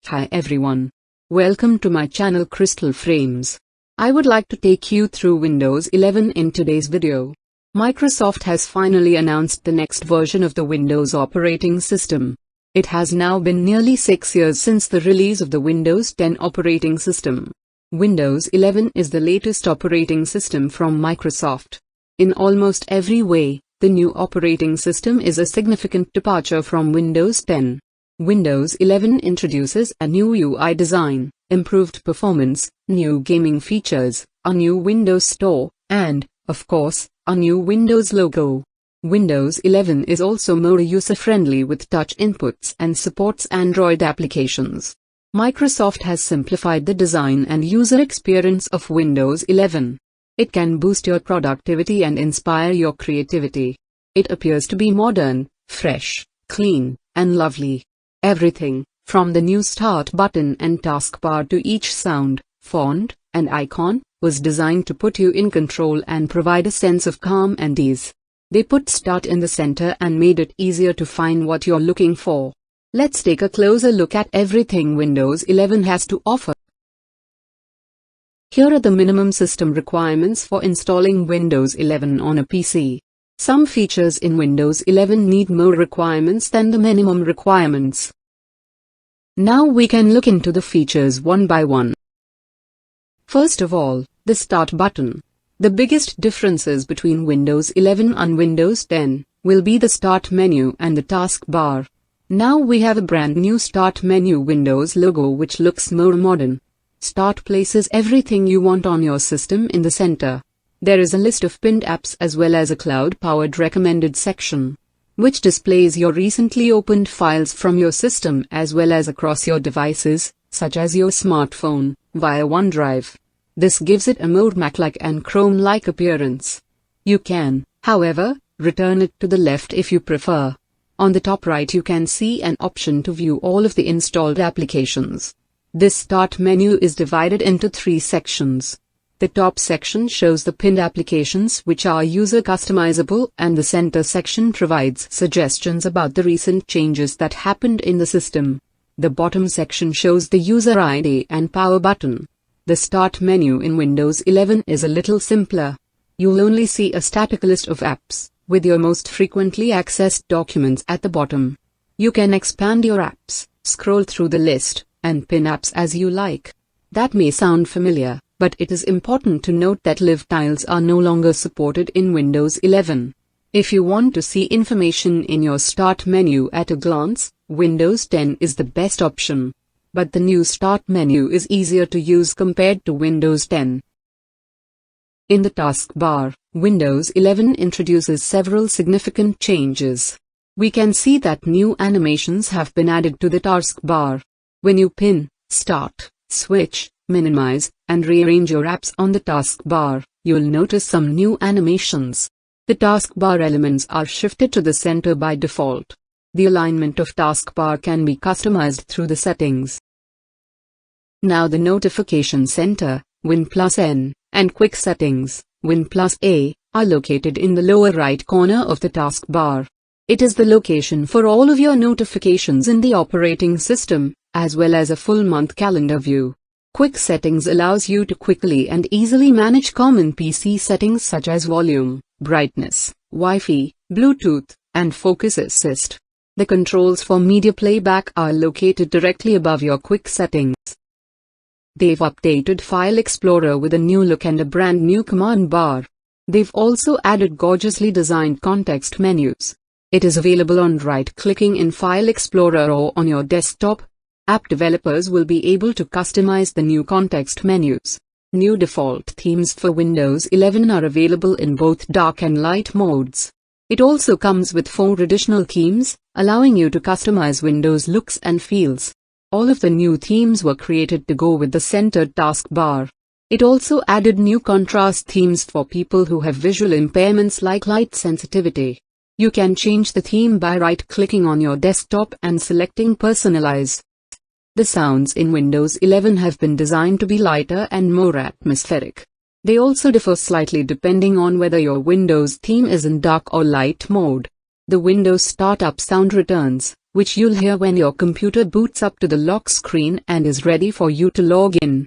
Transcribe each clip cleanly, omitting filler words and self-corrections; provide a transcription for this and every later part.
Hi everyone. Welcome to my channel Crystal Frames. I would like to take you through Windows 11 in today's video. Microsoft has finally announced the next version of the Windows operating system. It has now been nearly 6 years since the release of the Windows 10 operating system. Windows 11 is the latest operating system from Microsoft. In almost every way, the new operating system is a significant departure from Windows 10. Windows 11 introduces a new UI design, improved performance, new gaming features, a new Windows Store, and, of course, a new Windows logo. Windows 11 is also more user-friendly with touch inputs and supports Android applications. Microsoft has simplified the design and user experience of Windows 11. It can boost your productivity and inspire your creativity. It appears to be modern, fresh, clean, and lovely. Everything, from the new Start button and Taskbar to each sound, font, and icon, was designed to put you in control and provide a sense of calm and ease. They put Start in the center and made it easier to find what you're looking for. Let's take a closer look at everything Windows 11 has to offer. Here are the minimum system requirements for installing Windows 11 on a PC. Some features in Windows 11 need more requirements than the minimum requirements. Now we can look into the features one by one. First of all, the Start button. The biggest differences between Windows 11 and Windows 10 will be the Start menu and the Taskbar. Now we have a brand new Start menu Windows logo which looks more modern. Start places everything you want on your system in the center. There is a list of pinned apps as well as a cloud-powered recommended section, which displays your recently opened files from your system as well as across your devices, such as your smartphone, via OneDrive. This gives it a more Mac-like and Chrome-like appearance. You can, however, return it to the left if you prefer. On the top right you can see an option to view all of the installed applications. This Start menu is divided into 3 sections. The top section shows the pinned applications which are user customizable, and the center section provides suggestions about the recent changes that happened in the system. The bottom section shows the user ID and power button. The Start menu in Windows 11 is a little simpler. You'll only see a static list of apps, with your most frequently accessed documents at the bottom. You can expand your apps, scroll through the list, and pin apps as you like. That may sound familiar, but it is important to note that live tiles are no longer supported in Windows 11. If you want to see information in your Start menu at a glance, Windows 10 is the best option. But the new Start menu is easier to use compared to Windows 10. In the Taskbar, Windows 11 introduces several significant changes. We can see that new animations have been added to the Taskbar. When you pin, start, switch, minimize, and rearrange your apps on the Taskbar, you'll notice some new animations. The Taskbar elements are shifted to the center by default. The alignment of Taskbar can be customized through the settings. Now the Notification Center, Win+N, and Quick Settings, Win+A, are located in the lower right corner of the Taskbar. It is the location for all of your notifications in the operating system, as well as a full month calendar view. Quick Settings allows you to quickly and easily manage common PC settings such as volume, brightness, Wi-Fi, Bluetooth, and Focus Assist. The controls for media playback are located directly above your Quick Settings. They've updated File Explorer with a new look and a brand new command bar. They've also added gorgeously designed context menus. It is available on right-clicking in File Explorer or on your desktop. App developers will be able to customize the new context menus. New default themes for Windows 11 are available in both dark and light modes. It also comes with 4 additional themes, allowing you to customize Windows looks and feels. All of the new themes were created to go with the centered Taskbar. It also added new contrast themes for people who have visual impairments like light sensitivity. You can change the theme by right-clicking on your desktop and selecting Personalize. The sounds in Windows 11 have been designed to be lighter and more atmospheric. They also differ slightly depending on whether your Windows theme is in dark or light mode. The Windows Startup sound returns, which you'll hear when your computer boots up to the lock screen and is ready for you to log in.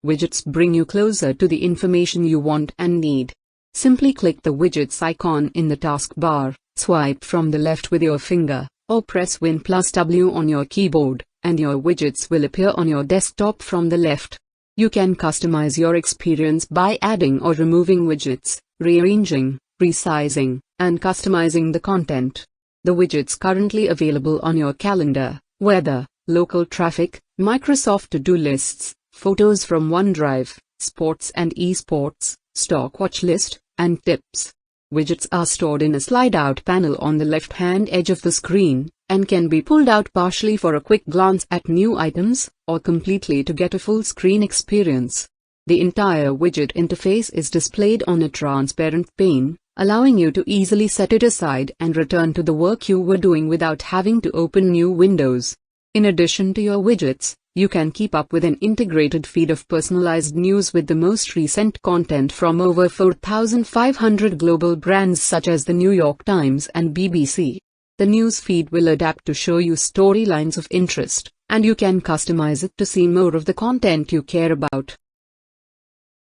Widgets bring you closer to the information you want and need. Simply click the widgets icon in the taskbar, swipe from the left with your finger, or press Win+W on your keyboard, and your widgets will appear on your desktop from the left. You can customize your experience by adding or removing widgets, rearranging, resizing, and customizing the content. The widgets currently available on your calendar, weather, local traffic, Microsoft to-do lists, photos from OneDrive, sports and esports, stock watch list, and tips. Widgets are stored in a slide-out panel on the left-hand edge of the screen, and can be pulled out partially for a quick glance at new items, or completely to get a full-screen experience. The entire widget interface is displayed on a transparent pane, allowing you to easily set it aside and return to the work you were doing without having to open new windows. In addition to your widgets, you can keep up with an integrated feed of personalized news with the most recent content from over 4,500 global brands such as the New York Times and BBC. The news feed will adapt to show you storylines of interest, and you can customize it to see more of the content you care about.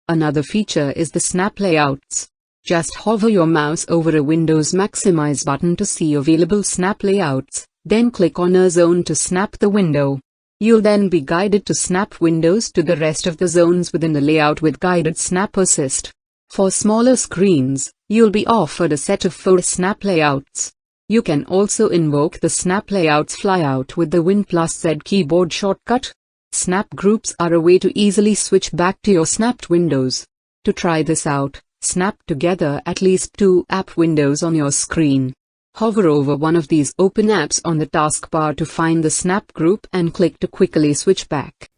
Another feature is the snap layouts. Just hover your mouse over a Windows Maximize button to see available snap layouts, then click on a zone to snap the window. You'll then be guided to snap windows to the rest of the zones within the layout with guided snap assist. For smaller screens, you'll be offered a set of 4 snap layouts. You can also invoke the snap layouts flyout with the Win+Z keyboard shortcut. Snap groups are a way to easily switch back to your snapped windows. To try this out, snap together at least 2 app windows on your screen. Hover over one of these open apps on the taskbar to find the snap group and click to quickly switch back.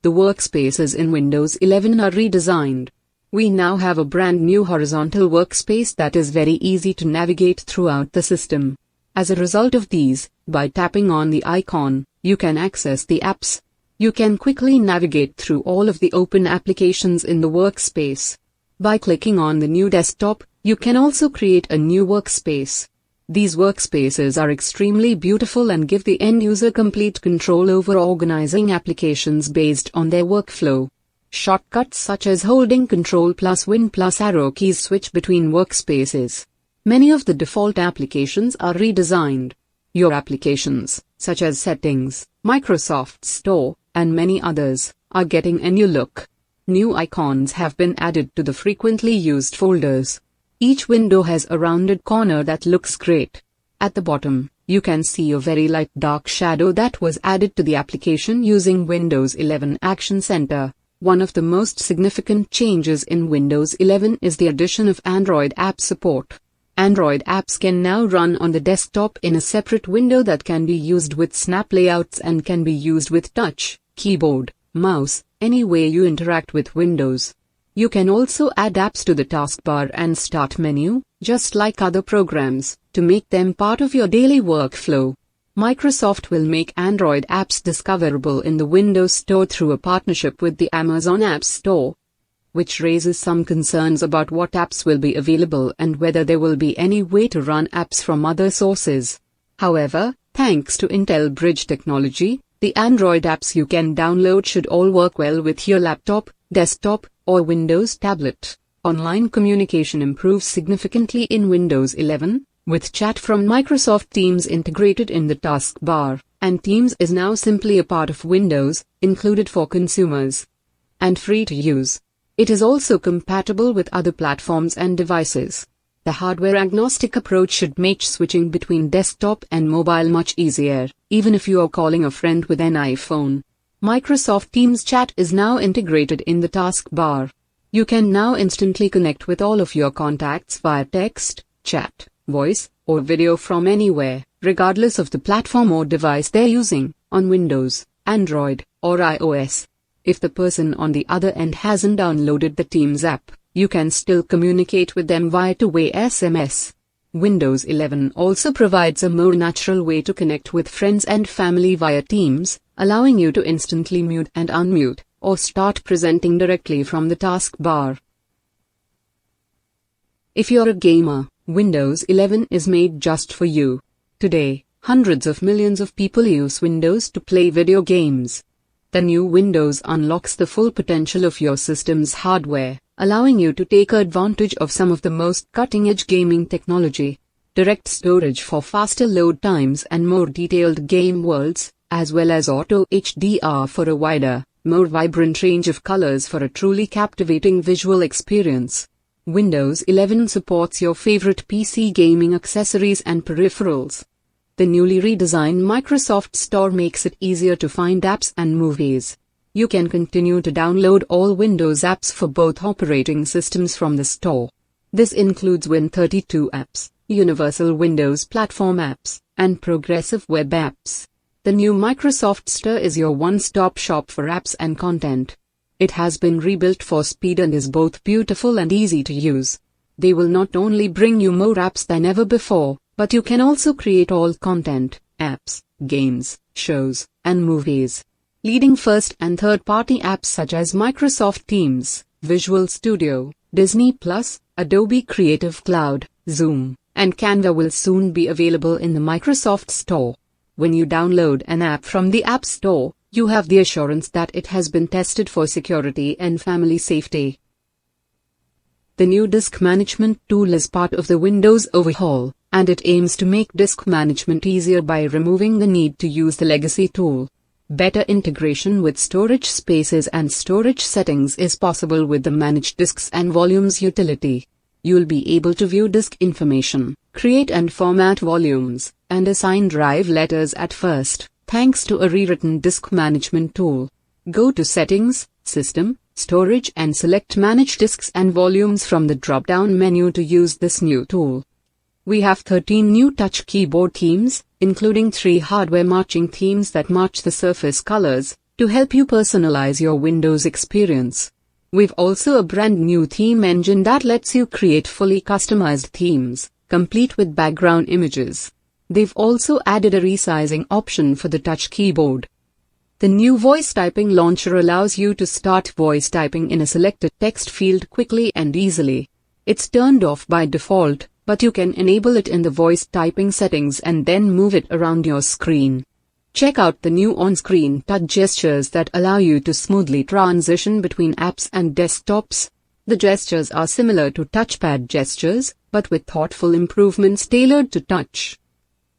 The workspaces in Windows 11 are redesigned. We now have a brand new horizontal workspace that is very easy to navigate throughout the system. As a result of these, by tapping on the icon, you can access the apps. You can quickly navigate through all of the open applications in the workspace. By clicking on the new desktop, you can also create a new workspace. These workspaces are extremely beautiful and give the end user complete control over organizing applications based on their workflow. Shortcuts such as holding Ctrl+ Win+arrow keys switch between workspaces. Many of the default applications are redesigned. Your applications, such as Settings, Microsoft Store, and many others, are getting a new look. New icons have been added to the frequently used folders. Each window has a rounded corner that looks great. At the bottom, you can see a very light dark shadow that was added to the application using Windows 11 Action Center. One of the most significant changes in Windows 11 is the addition of Android app support. Android apps can now run on the desktop in a separate window that can be used with snap layouts and can be used with touch, keyboard, mouse, any way you interact with Windows. You can also add apps to the taskbar and start menu, just like other programs, to make them part of your daily workflow. Microsoft will make Android apps discoverable in the Windows Store through a partnership with the Amazon App Store, which raises some concerns about what apps will be available and whether there will be any way to run apps from other sources. However, thanks to Intel Bridge technology, the Android apps you can download should all work well with your laptop, desktop, or Windows tablet. Online communication improves significantly in Windows 11, with chat from Microsoft Teams integrated in the taskbar, and Teams is now simply a part of Windows, included for consumers, and free to use. It is also compatible with other platforms and devices. The hardware-agnostic approach should make switching between desktop and mobile much easier, even if you are calling a friend with an iPhone. Microsoft Teams chat is now integrated in the taskbar. You can now instantly connect with all of your contacts via text, chat, voice, or video from anywhere, regardless of the platform or device they're using, on Windows, Android, or iOS. If the person on the other end hasn't downloaded the Teams app, you can still communicate with them via two-way SMS. Windows 11 also provides a more natural way to connect with friends and family via Teams, allowing you to instantly mute and unmute, or start presenting directly from the taskbar. If you're a gamer, Windows 11 is made just for you. Today, hundreds of millions of people use Windows to play video games. The new Windows unlocks the full potential of your system's hardware, allowing you to take advantage of some of the most cutting-edge gaming technology. Direct storage for faster load times and more detailed game worlds, as well as auto HDR for a wider, more vibrant range of colors for a truly captivating visual experience. Windows 11 supports your favorite PC gaming accessories and peripherals. The newly redesigned Microsoft Store makes it easier to find apps and movies. You can continue to download all Windows apps for both operating systems from the store. This includes Win32 apps, Universal Windows Platform apps, and progressive web apps. The new Microsoft Store is your one-stop shop for apps and content. It has been rebuilt for speed and is both beautiful and easy to use. They will not only bring you more apps than ever before, but you can also create all content, apps, games, shows, and movies. Leading first and third-party apps such as Microsoft Teams, Visual Studio, Disney+, Adobe Creative Cloud, Zoom, and Canva will soon be available in the Microsoft Store. When you download an app from the App Store, you have the assurance that it has been tested for security and family safety. The new disk management tool is part of the Windows overhaul, and it aims to make disk management easier by removing the need to use the legacy tool. Better integration with storage spaces and storage settings is possible with the Manage Disks and Volumes utility. You'll be able to view disk information, create and format volumes, and assign drive letters at first, thanks to a rewritten disk management tool. Go to Settings, System, Storage and select Manage Disks and Volumes from the drop-down menu to use this new tool. We have 13 new touch keyboard themes, including 3 hardware matching themes that match the Surface colors, to help you personalize your Windows experience. We've also a brand new theme engine that lets you create fully customized themes, complete with background images. They've also added a resizing option for the touch keyboard. The new voice typing launcher allows you to start voice typing in a selected text field quickly and easily. It's turned off by default, but you can enable it in the voice typing settings and then move it around your screen. Check out the new on-screen touch gestures that allow you to smoothly transition between apps and desktops. The gestures are similar to touchpad gestures, but with thoughtful improvements tailored to touch.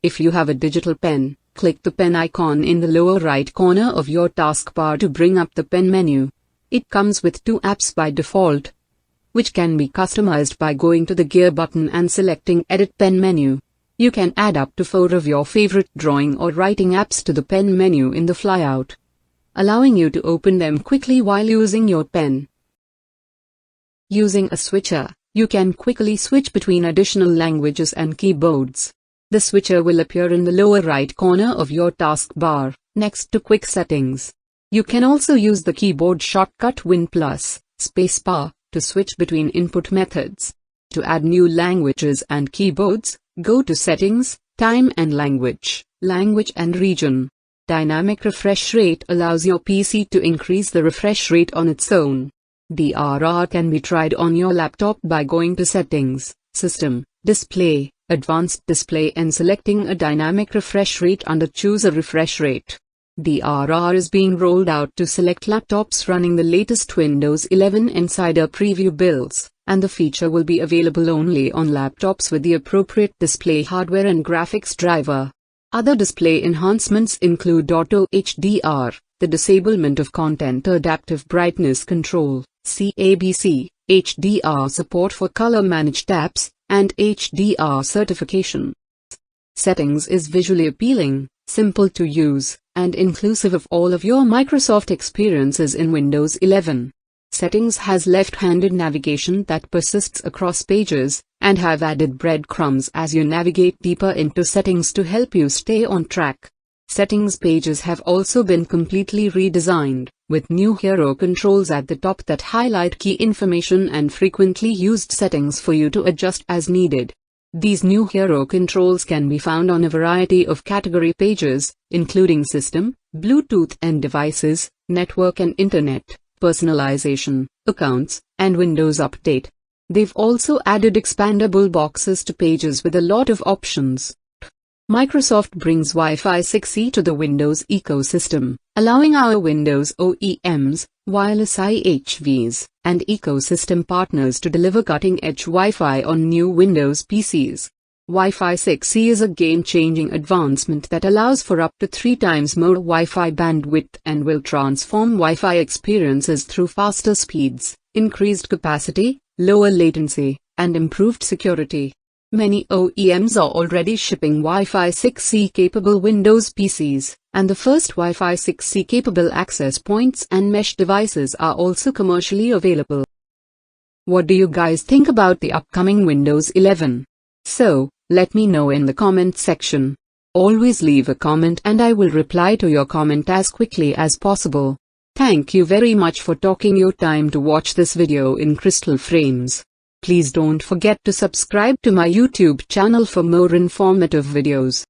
If you have a digital pen, click the pen icon in the lower right corner of your taskbar to bring up the pen menu. It comes with 2 apps by default, which can be customized by going to the gear button and selecting Edit Pen menu. You can add up to 4 of your favorite drawing or writing apps to the pen menu in the flyout, allowing you to open them quickly while using your pen. Using a switcher, you can quickly switch between additional languages and keyboards. The switcher will appear in the lower right corner of your taskbar, next to Quick Settings. You can also use the keyboard shortcut Win+ spacebar to switch between input methods. To add new languages and keyboards, go to Settings, Time and Language, Language and Region. Dynamic refresh rate allows your PC to increase the refresh rate on its own. DRR can be tried on your laptop by going to Settings, System, Display, Advanced Display and selecting a dynamic refresh rate under Choose a refresh rate. DRR is being rolled out to select laptops running the latest Windows 11 Insider Preview builds, and the feature will be available only on laptops with the appropriate display hardware and graphics driver. Other display enhancements include Auto HDR, the disablement of Content Adaptive Brightness Control, CABC, HDR support for color-managed apps, and HDR certification. Settings is visually appealing, simple to use, and inclusive of all of your Microsoft experiences in Windows 11. Settings has left-handed navigation that persists across pages, and have added breadcrumbs as you navigate deeper into settings to help you stay on track. Settings pages have also been completely redesigned, with new hero controls at the top that highlight key information and frequently used settings for you to adjust as needed. These new hero controls can be found on a variety of category pages, including System, Bluetooth and Devices, Network and Internet, Personalization, Accounts, and Windows Update. They've also added expandable boxes to pages with a lot of options. Microsoft brings Wi-Fi 6E to the Windows ecosystem, allowing our Windows OEMs, wireless IHVs, and ecosystem partners to deliver cutting-edge Wi-Fi on new Windows PCs. Wi-Fi 6E is a game-changing advancement that allows for up to 3 times more Wi-Fi bandwidth and will transform Wi-Fi experiences through faster speeds, increased capacity, lower latency, and improved security. Many OEMs are already shipping Wi-Fi 6E capable Windows PCs, and the first Wi-Fi 6E capable access points and mesh devices are also commercially available. What do you guys think about the upcoming Windows 11? So, let me know in the comment section. Always leave a comment and I will reply to your comment as quickly as possible. Thank you very much for taking your time to watch this video in crystal frames. Please don't forget to subscribe to my YouTube channel for more informative videos.